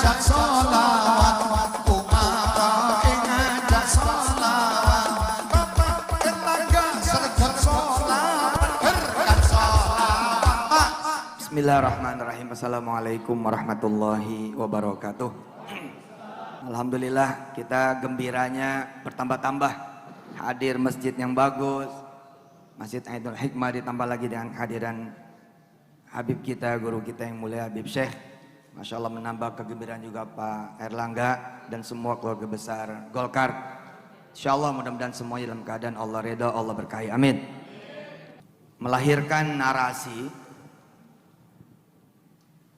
ngajak sholawat, umara ngajak sholawat, bapak tetangga sergap sholawat, berkat sholawat. Bismillahirrahmanirrahim. Assalamualaikum warahmatullahi wabarakatuh. Alhamdulillah kita gembiranya bertambah-tambah. Hadir masjid yang bagus, Masjid Aidul Hikmah, ditambah lagi dengan kehadiran Habib kita, guru kita yang mulia Habib Syekh. Masya Allah, menambah kegembiraan juga Pak Erlangga dan semua keluarga besar Golkar. Insya Allah mudah-mudahan semuanya dalam keadaan Allah ridha, Allah berkahi, amin. Melahirkan narasi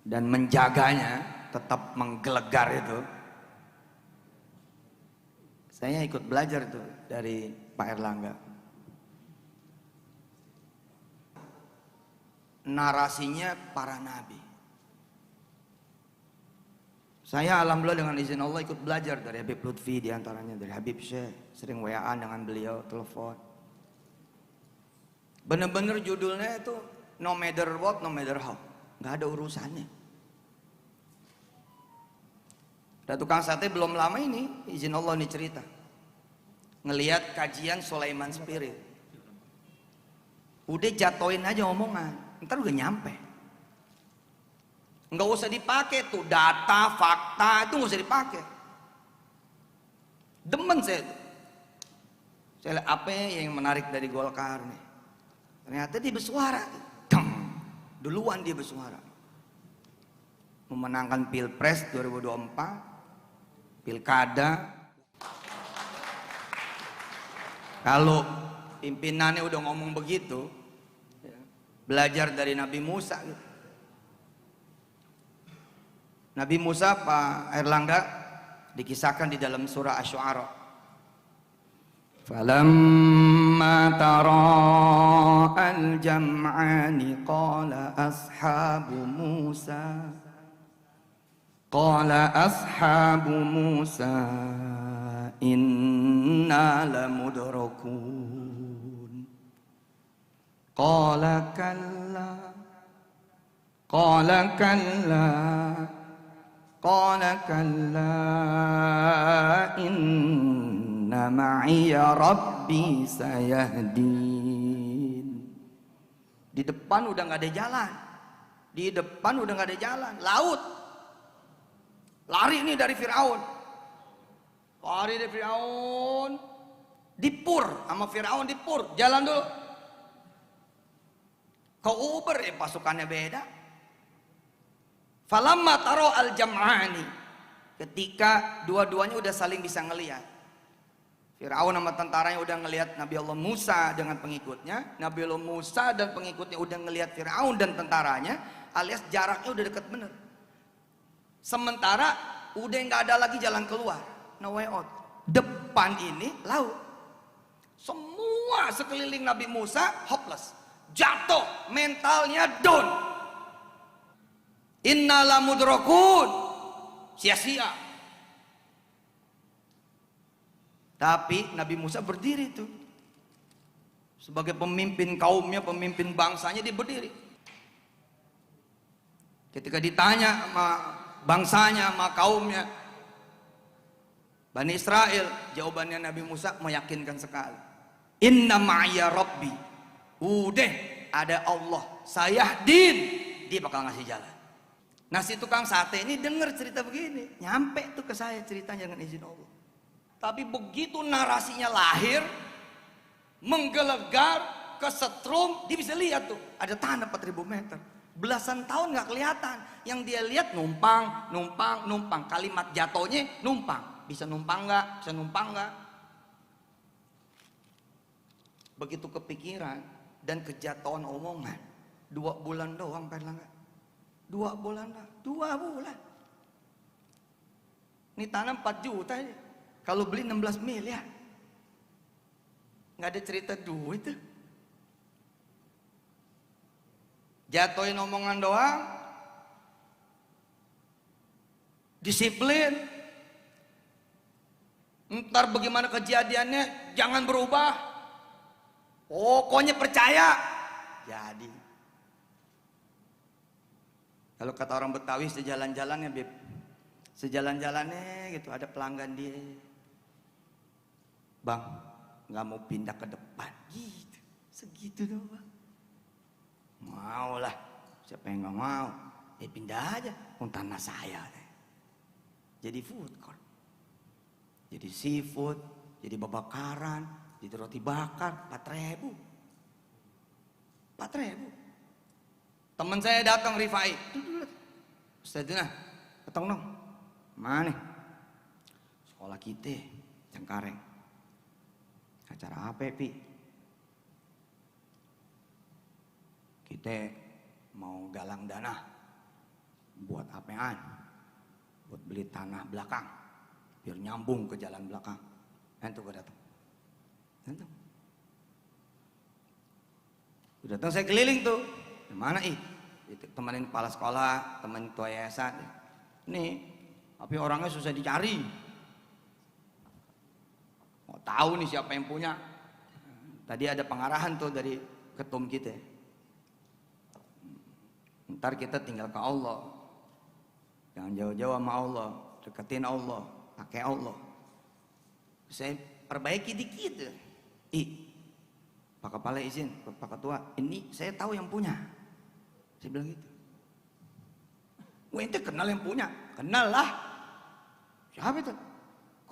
dan menjaganya tetap menggelegar itu, saya ikut belajar tuh dari Pak Erlangga. Narasinya para nabi. Saya alhamdulillah dengan izin Allah ikut belajar dari Habib Lutfi, diantaranya dari Habib Syekh, sering WA-an dengan beliau, telepon. Bener-bener judulnya itu no matter what, no matter how, nggak ada urusannya. Dan tukang sate belum lama ini, izin Allah nih cerita, ngelihat kajian Sulaiman Spirit, udah jatoin aja omongan, ntar udah nyampe. Nggak usah dipakai tuh data, fakta, itu nggak usah dipakai. Demen saya tuh. Saya lihat apa yang menarik dari Golkar nih. Ternyata dia bersuara, duluan dia bersuara. Memenangkan Pilpres 2024, Pilkada. Kalau pimpinannya udah ngomong begitu, belajar dari Nabi Musa gitu. Nabi Musa, Pak Erlangga, dikisahkan di dalam surah Asy-Syu'ara. Falamma tara al-jam'ani qala ashabu Musa inna lamudrakun. Qala kalla inna ma'iya rabbi sayahdin. Di depan udah nggak ada jalan, laut. Lari nih dari Firaun, dipur sama Firaun, dipur, jalan dulu. Kau Uber ya, pasukannya beda. Falamma taro al-jam'ani, ketika dua-duanya udah saling bisa ngelihat. Firaun sama tentaranya udah ngelihat Nabi Allah Musa dengan pengikutnya, Nabi Allah Musa dan pengikutnya udah ngelihat Firaun dan tentaranya, alias jaraknya udah deket bener. Sementara udah nggak ada lagi jalan keluar, no way out. Depan ini laut. Semua sekeliling Nabi Musa hopeless, jatuh, mentalnya down. Innala mudrakun, sia-sia. Tapi Nabi Musa berdiri tuh, sebagai pemimpin kaumnya, pemimpin bangsanya, dia berdiri. Ketika ditanya sama bangsanya, sama kaumnya, Bani Israel, jawabannya Nabi Musa meyakinkan sekali. Inna ma'ya rabbi, udah ada Allah, sayahdin, dia bakal ngasih jalan. Nah, si tukang sate ini denger cerita begini, nyampe tuh ke saya ceritanya dengan izin Allah. Tapi begitu narasinya lahir, menggelegar, kesetrum, dia bisa lihat tuh ada tanah 4.000 meter. Belasan tahun nggak kelihatan. Yang dia lihat numpang. Kalimat jatuhnya numpang. Bisa numpang nggak? Begitu kepikiran dan kejatuhan omongan, 2 bulan doang, Pak Erlangga. 2 bulan. Ini tanah 4 juta aja. Kalau beli 16 miliar. Nggak ada cerita duit tuh. Jatuhin omongan doang. Disiplin. Ntar bagaimana kejadiannya jangan berubah. Pokoknya percaya. Jadi. Kalau kata orang Betawi sejalan-jalannya, Beb, Sejalan-jalannya gitu ada pelanggan dia. Bang, nggak mau pindah ke depan gitu. Segitu doang bang. Mau lah, siapa yang nggak mau? Pindah aja, tanah saya. Jadi food court, jadi seafood, jadi babakaran, jadi roti bakar, 4.000. 4.000. Teman saya datang Rifai, Ustazah, datang dong. Mana? Sekolah kita, Cengkareng. Acara apa, Pi? Kita mau galang dana buat apaan? Buat beli tanah belakang biar nyambung ke jalan belakang. Nanti gue datang. Datang saya keliling tuh. Mana temenin kepala sekolah, temenin ketua yayasan. Nih, tapi orangnya susah dicari. Mau tahu nih siapa yang punya. Tadi ada pengarahan tuh dari ketum kita. Ntar kita tinggal ke Allah. Jangan jauh-jauh sama Allah, deketin Allah, pakai Allah. Saya perbaiki dikit. Pak Kepala izin, Pak Ketua, ini saya tahu yang punya. Saya bilang gitu. Ente kenal yang punya? Kenal lah. Siapa itu?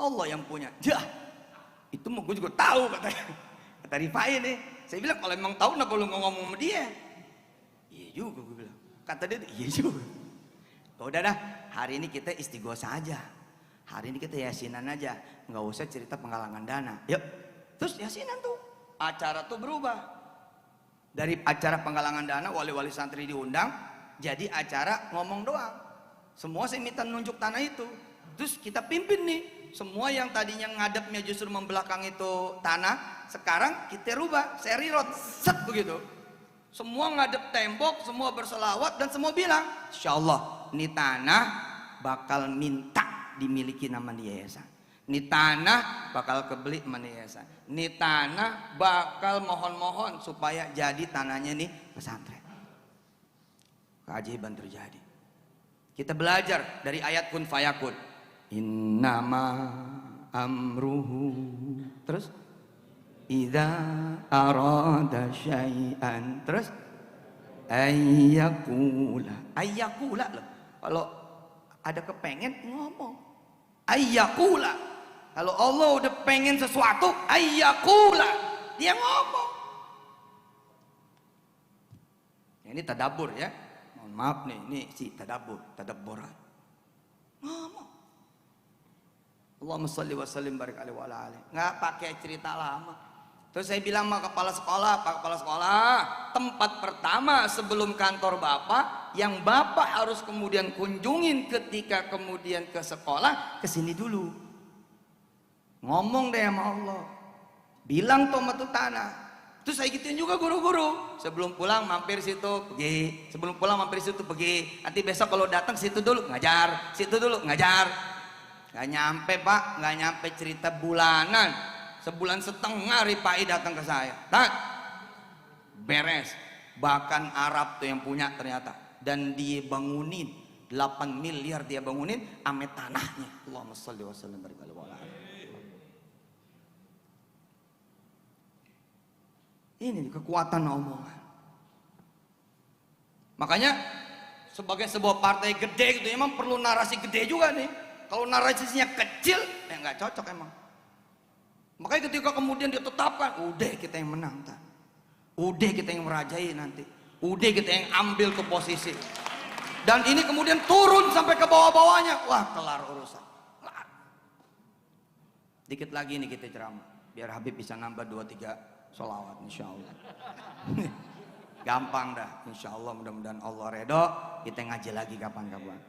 Allah yang punya. Jah, itu mau gue juga tahu katanya. Kata Rifai nih. Saya bilang kalau emang tahu kenapa lu ngomong sama dia? Iya juga gue bilang. Kata dia, iya juga. Udah dah, hari ini kita istighosah aja. Hari ini kita yasinan aja, nggak usah cerita penggalangan dana. Yuk, terus yasinan tuh. Acara tuh berubah. Dari acara penggalangan dana, wali-wali santri diundang, jadi acara ngomong doang. Semua saya minta nunjuk tanah itu. Terus kita pimpin nih. Semua yang tadinya ngadepnya justru membelakang itu tanah, sekarang kita rubah, serirot, set begitu. Semua ngadep tembok, semua berselawat dan semua bilang, insya Allah ini tanah bakal minta dimiliki nama yayasan. Ini tanah bakal kebeli sama yayasan. Ini tanah bakal mohon-mohon supaya jadi tanahnya nih pesantren. Keajaiban terjadi. Kita belajar dari ayat kun fayakun. Innama amruhu. Terus idza arada syai'an. Terus ayyakula. Ayyakula loh. Kalau ada kepengen ngomong. Ayyakula. Kalau Allah udah pengen sesuatu, ayyakula. Dia ngomong. Ini tadabbur ya. Mohon maaf nih, ini si tadabbur, tadabburan. Ngomong. Allahumma shalli wa sallim barik alaihi wa ala alihi. Enggak pakai cerita lama. Terus saya bilang sama kepala sekolah, Pak Kepala Sekolah, tempat pertama sebelum kantor Bapak, yang Bapak harus kemudian kunjungin ketika kemudian ke sekolah, ke sini dulu. Ngomong deh sama Allah. Bilang tuh sama tuh tanah. Terus saya gituin juga guru-guru. Sebelum pulang mampir situ, pergi. Sebelum pulang mampir situ, pergi. Nanti besok kalau datang situ dulu ngajar, situ dulu ngajar. Gak nyampe Pak, gak nyampe cerita bulanan. Sebulan setengah Rifai datang ke saya. Tak, beres. Bahkan Arab tuh yang punya ternyata. Dan dia bangunin 8 miliar dia bangunin ame tanahnya. Allahumma shalli wa sallim barik alaihi wa ala alihi. Ini kekuatan omongan. Makanya sebagai sebuah partai gede gitu emang perlu narasi gede juga nih. Kalau narasinya kecil ya nggak cocok emang. Makanya ketika kemudian ditetapkan, udah kita yang menang, udah kita yang merajai nanti, udah kita yang ambil ke posisi. Dan ini kemudian turun sampai ke bawah-bawahnya, wah kelar urusan. Kelar. Dikit lagi nih kita ceramah, biar Habib bisa nambah 2-3 sholawat, insya Allah. Gampang dah, insya Allah mudah-mudahan Allah redho, kita ngaji lagi kapan-kapan.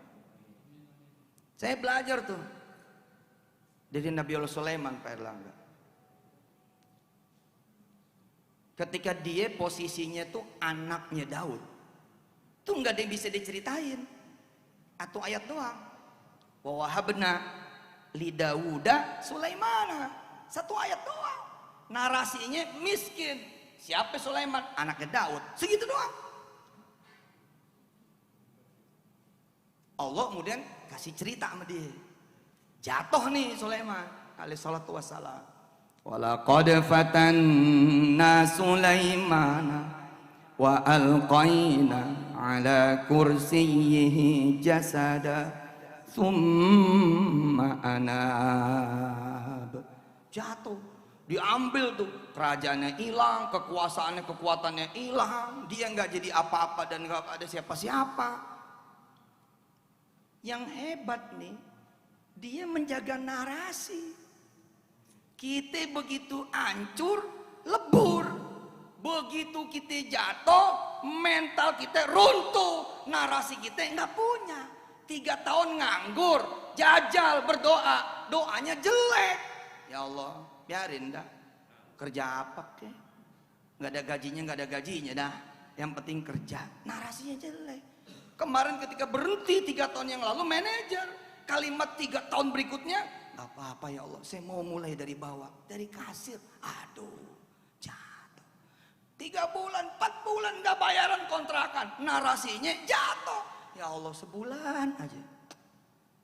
Saya belajar tuh dari Nabi Allah Sulaiman, Pak Erlangga. Ketika dia posisinya tuh anaknya Daud, tuh nggak ada yang bisa diceritain, atau ayat doang. Wa wahabna li Dawuda Sulaimana, satu ayat doang. Narasinya miskin. Siapa Sulaiman? Anaknya Daud. Segitu doang. Allah kemudian kasih cerita sama dia. Jatuh nih Sulaiman alaihi salatu wassalam. Walaqad fatanna Sulaimana wa alqaina ala kursiyyihi jasada thumma anab. Jatuh, diambil tuh, kerajaannya hilang, kekuatannya hilang, dia nggak jadi apa-apa dan nggak ada siapa-siapa. Yang hebat nih, dia menjaga narasi. Kita begitu hancur, lebur. Begitu kita jatuh, mental kita runtuh, narasi kita nggak punya. 3 tahun nganggur, jajal, berdoa, doanya jelek. Ya Allah, biarin dah. Kerja apa kek? Nggak ada gajinya, nggak ada gajinya dah. Yang penting kerja, narasinya jelek. Kemarin ketika berhenti 3 tahun yang lalu manajer, kalimat 3 tahun berikutnya, nggak apa-apa ya Allah, saya mau mulai dari bawah, dari kasir. Aduh, jatuh. 3 bulan, 4 bulan nggak bayaran kontrakan, narasinya jatuh. Ya Allah, sebulan aja.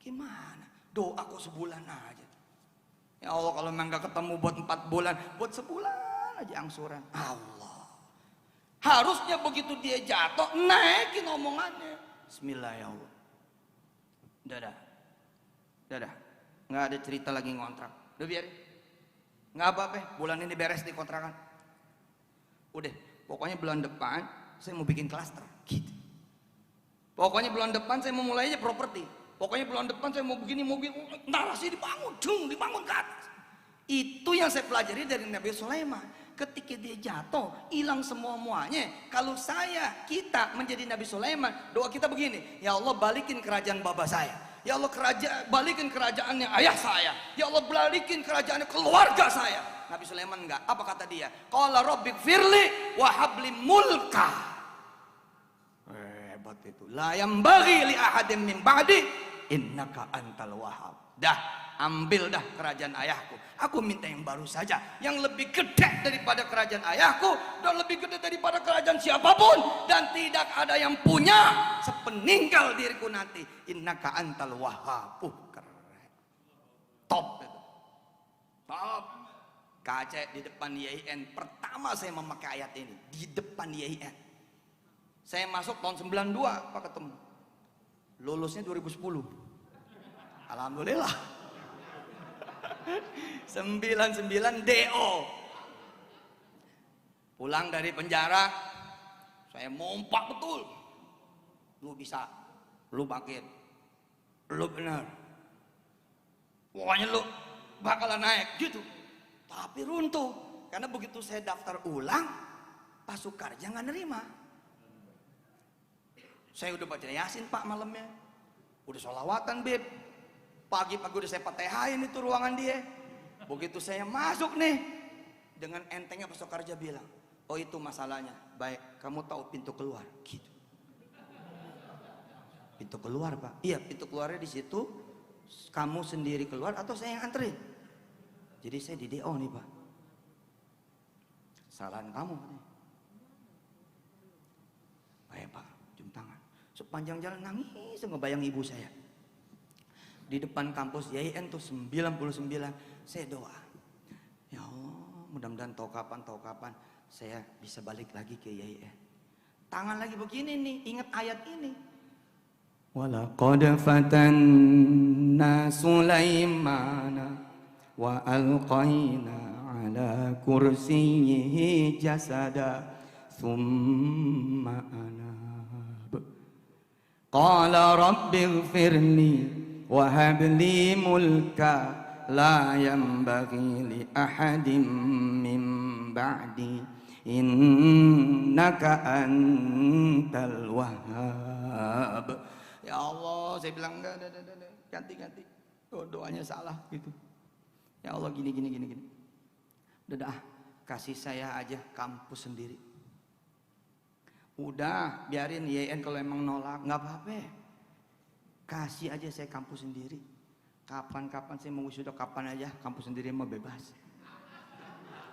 Gimana? Doa kok sebulan aja. Ya Allah, kalau memang nggak ketemu buat 4 bulan, buat sebulan aja angsuran. Allah. Harusnya begitu dia jatuh, naikin omongannya. Bismillah ya Allah. Dadah. Nggak ada cerita lagi ngontrak. Udah biarin. Nggak apa-apa, bulan ini beres di kontrakan. Udah, pokoknya bulan depan saya mau bikin klaster. Gitu. Pokoknya bulan depan saya mau mulai aja properti. Pokoknya bulan depan saya mau begini, narasi dibangun ke atas. Itu yang saya pelajari dari Nabi Sulaiman. Ketika dia jatuh, hilang semuanya. Kalau kita menjadi Nabi Sulaiman, doa kita begini, ya Allah balikin kerajaan bapa saya. Ya Allah balikin kerajaannya ayah saya. Ya Allah balikin kerajaannya keluarga saya. Nabi Sulaiman enggak. Apa kata dia? Qala rabbighfirli wa habli mulka. Hebat itu. La yambaghi li ahadin min ba'di innaka antal wahhab. Dah, ambil dah kerajaan ayahku. Aku minta yang baru saja, yang lebih gede daripada kerajaan ayahku dan lebih gede daripada kerajaan siapapun, dan tidak ada yang punya sepeninggal diriku nanti. Innaka antal wahhab. Keren. Top itu. Top. Kaca di depan YIN pertama saya memakai ayat ini di depan YIN. Saya masuk tahun 92 Pak ketemu. Lulusnya 2010. Alhamdulillah. 99 DO. Pulang dari penjara, saya mompak betul. Lu bisa, lu bangkit, lu benar. Pokoknya lu bakalan naik gitu. Tapi runtuh, karena begitu saya daftar ulang, Pak Sukarja nggak nerima. Saya udah baca Yasin Pak malamnya, udah sholawatan Beb, pagi-pagi udah saya patehain itu ruangan dia. Begitu saya masuk nih, dengan entengnya Pak Sukarja bilang, oh itu masalahnya, baik kamu tahu pintu keluar, gitu. Pintu keluar Pak, iya pintu keluarnya di situ, kamu sendiri keluar atau saya yang antri? Jadi saya di DO nih Pak. Kesalahan kamu. Baik Pak, cium tangan. Sepanjang jalan nangis ngebayang ibu saya. Di depan kampus YIN tuh 99, saya doa. Ya Allah, mudah-mudahan tahu kapan saya bisa balik lagi ke YIN. Tangan lagi begini nih, ingat ayat ini. Walaqad fatanna Sulaimana wa alqaina ala kursiyyihi jasada thumma anab. Qala rabbighfirli wa habli mulka la yanbaghi li ahadin min ba'di innaka antal wahhab. Ya Allah, saya bilang enggak, ganti. Doanya salah gitu. Ya Allah gini. Udah kasih saya aja kampus sendiri. Udah biarin YN kalau emang nolak nggak apa-apa. Kasih aja saya kampus sendiri. Kapan-kapan saya mau wisuda kapan aja, kampus sendiri mau bebas.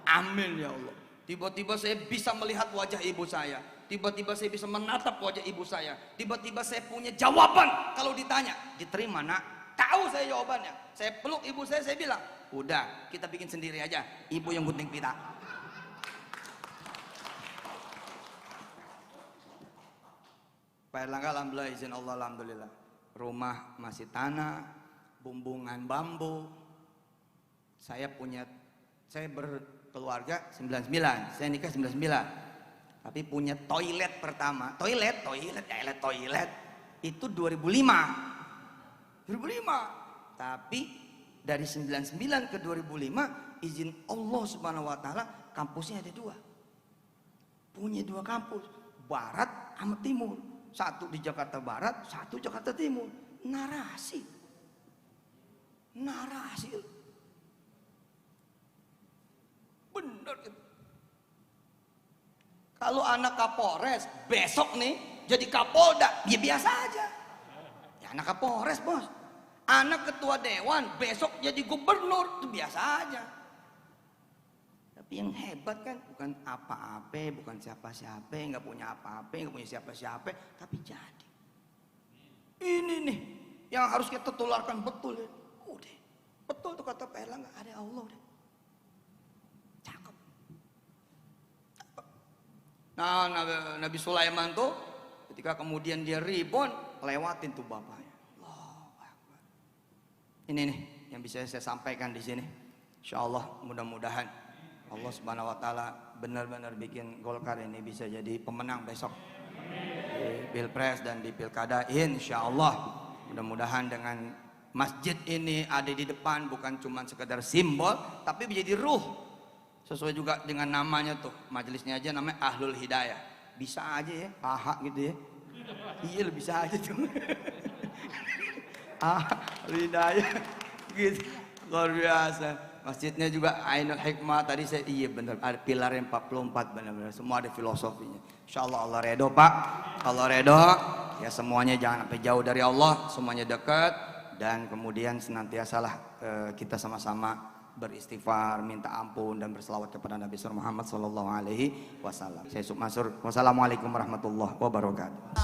Amin ya Allah. Tiba-tiba saya bisa melihat wajah ibu saya. Tiba-tiba saya bisa menatap wajah ibu saya. Tiba-tiba saya punya jawaban kalau ditanya. Diterima nak. Tahu saya jawabannya. Saya peluk ibu saya bilang, udah kita bikin sendiri aja. Ibu yang gunting pita. Pak Erlangga alhamdulillah, izin Allah alhamdulillah. Rumah masih tanah, bumbungan bambu. Saya berkeluarga 99, saya nikah 99. Tapi punya toilet pertama, toilet itu 2005. Tapi dari 99 ke 2005 izin Allah Subhanahu wa taala kampusnya ada 2. Punya 2 kampus, barat sama timur. Satu di Jakarta Barat, satu Jakarta Timur. Narasi. Bener itu. Kalau anak Kapolres besok nih jadi Kapolda, ya biasa aja. Ya anak Kapolres bos. Anak ketua dewan besok jadi gubernur, itu biasa aja. Tapi yang hebat kan bukan apa-apa, bukan siapa-siapa, nggak punya apa-apa, nggak punya siapa-siapa, tapi jadi. Ini nih yang harus kita tularkan betul ya. Udah, betul tuh kata Pak Erlangga, ada Allah deh. Cakep. Nah, Nabi Sulaiman tuh ketika kemudian dia reborn, lewatin tuh bapaknya. Allahu Akbar. Ini nih yang bisa saya sampaikan di sini. Insyaallah mudah-mudahan Allah Subhanahu wa taala benar-benar bikin Golkar ini bisa jadi pemenang besok di Pilpres dan di Pilkada, insyaallah. Mudah-mudahan dengan masjid ini ada di depan bukan cuma sekedar simbol tapi menjadi ruh. Sesuai juga dengan namanya tuh, majelisnya aja namanya Ahlul Hidayah. Bisa aja ya, paha gitu ya. Iya bisa aja tuh. Ahlul Hidayah gitu. Luar biasa. Masjidnya juga Ainul Hikmah, tadi saya iya benar ada pilarnya 44 benar-benar, semua ada filosofinya. Insyaallah Allah redho Pak. Allah redho ya, semuanya jangan sampai jauh dari Allah, semuanya dekat, dan kemudian senantiasalah kita sama-sama beristighfar, minta ampun dan berselawat kepada Nabi Muhammad sallallahu alaihi wasallam. Saya Sukmasur. Wassalamualaikum warahmatullahi wabarakatuh.